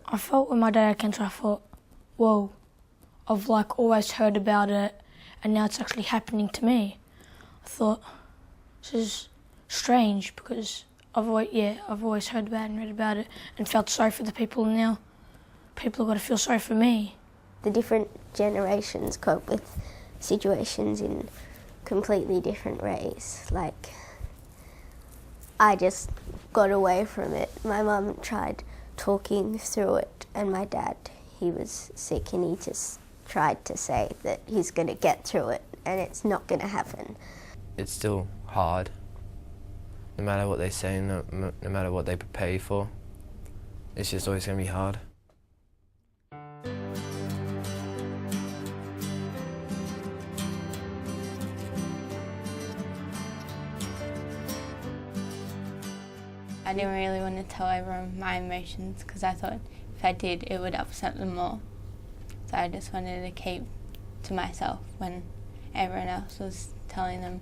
I felt when my dad had cancer, I thought, whoa, I've like always heard about it and now it's actually happening to me. I thought, this is strange because I've always heard about it and read about it and felt sorry for the people, and now people have got to feel sorry for me. The different generations cope with situations in completely different ways. Like, I just got away from it. My mum tried talking through it, and my dad, he was sick and he just tried to say that he's going to get through it and it's not going to happen. It's still hard, no matter what they say, no matter what they prepare you for. It's just always going to be hard. I didn't really want to tell everyone my emotions because I thought if I did, it would upset them more. So I just wanted to keep to myself when everyone else was telling them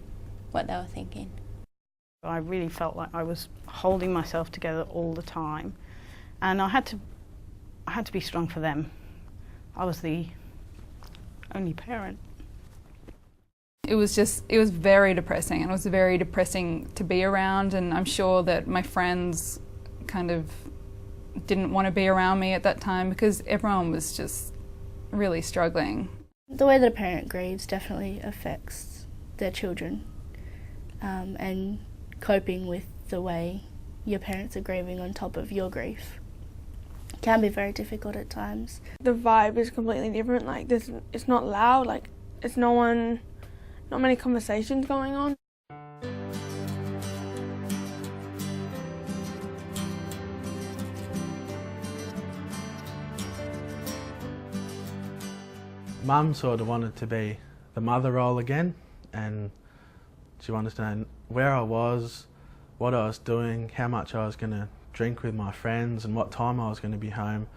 what they were thinking. I really felt like I was holding myself together all the time, and I had to be strong for them. I was the only parent. It was very depressing, and it was very depressing to be around, and I'm sure that my friends kind of didn't want to be around me at that time because everyone was just really struggling. The way that a parent grieves definitely affects their children, and coping with the way your parents are grieving on top of your grief can be very difficult at times. The vibe is completely different. Like, it's not loud, like it's not many conversations going on. Mum sort of wanted to be the mother role again, and she wanted to know where I was, what I was doing, how much I was going to drink with my friends and what time I was going to be home.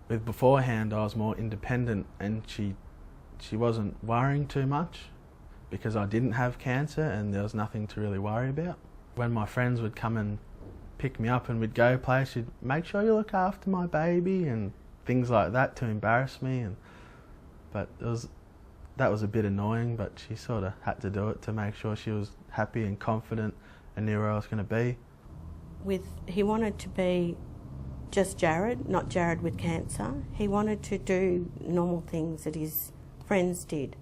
With beforehand I was more independent, and she wasn't worrying too much because I didn't have cancer and there was nothing to really worry about. When my friends would come and pick me up and we'd go play, she'd make sure you look after my baby and things like that to embarrass me. But that was a bit annoying, but she sort of had to do it to make sure she was happy and confident and knew where I was going to be. He wanted to be just Jared, not Jared with cancer. He wanted to do normal things that his friends did.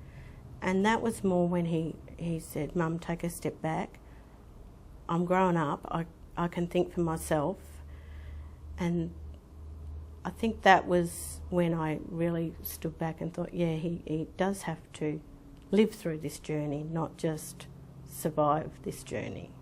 And that was more when he said, Mum, take a step back. I'm grown up, I can think for myself. And I think that was when I really stood back and thought, yeah, he does have to live through this journey, not just survive this journey.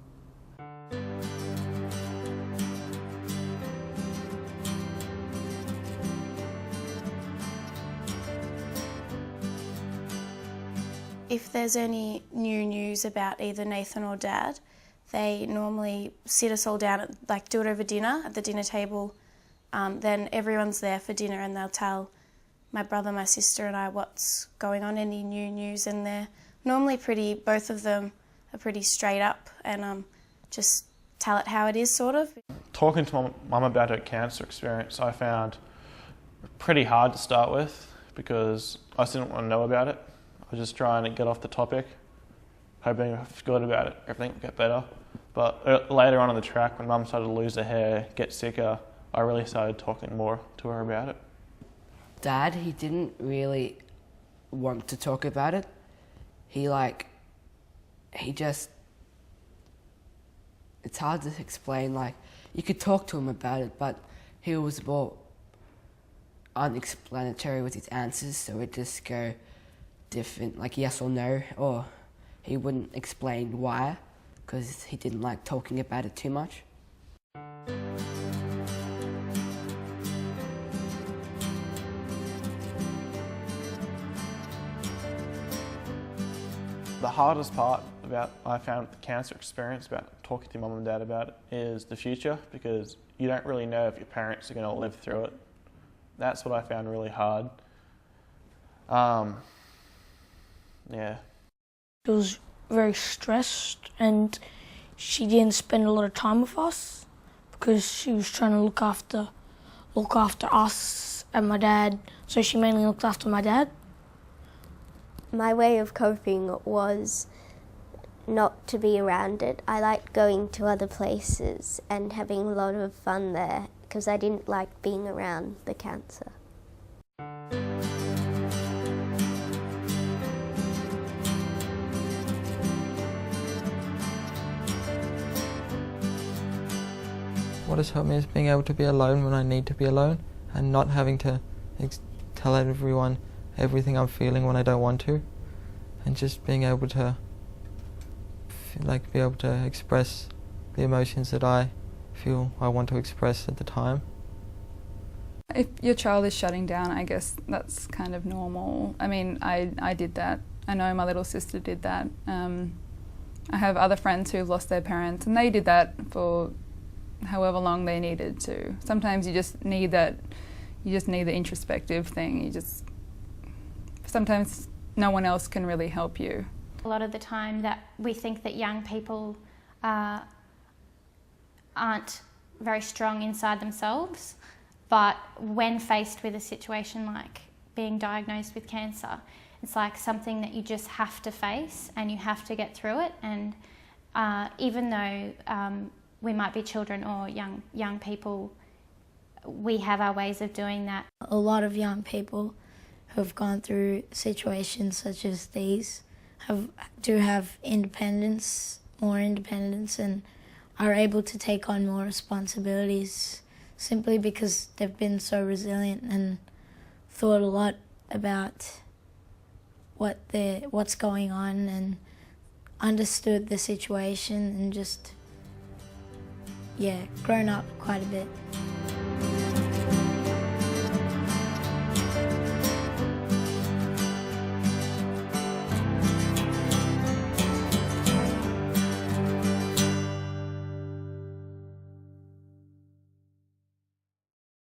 If there's any new news about either Nathan or Dad, they normally sit us all down, do it over dinner at the dinner table. Then everyone's there for dinner and they'll tell my brother, my sister and I what's going on, any new news, and they're normally both of them are pretty straight up and just tell it how it is, sort of. Talking to my mum about her cancer experience, I found pretty hard to start with because I just didn't want to know about it. I was just trying to get off the topic, hoping if I forgot about it, everything would get better. But later on in the track, when Mum started to lose her hair, get sicker, I really started talking more to her about it. Dad, he didn't really want to talk about it. It's hard to explain, you could talk to him about it, but he was more unexplanatory with his answers, so it'd just go different, yes or no, or he wouldn't explain why, because he didn't like talking about it too much. The hardest part I found the cancer experience about talking to Mum and Dad about it is the future, because you don't really know if your parents are going to live through it. That's what I found really hard. Yeah. She was very stressed and she didn't spend a lot of time with us because she was trying to look after look after us and my dad, so she mainly looked after my dad. My way of coping was not to be around it. I liked going to other places and having a lot of fun there because I didn't like being around the cancer. What has helped me is being able to be alone when I need to be alone and not having to tell everyone everything I'm feeling when I don't want to, and just being able to express the emotions that I feel I want to express at the time. If your child is shutting down, I guess that's kind of normal. I mean, I did that. I know my little sister did that. I have other friends who've lost their parents, and they did that for however long they needed to. Sometimes you just need that. You just need the introspective thing. Sometimes no one else can really help you. A lot of the time that we think that young people aren't very strong inside themselves, but when faced with a situation like being diagnosed with cancer, it's like something that you just have to face and you have to get through it. And even though we might be children or young people, we have our ways of doing that. A lot of young people who have gone through situations such as these do have more independence, and are able to take on more responsibilities simply because they've been so resilient and thought a lot about what's going on and understood the situation and just, grown up quite a bit.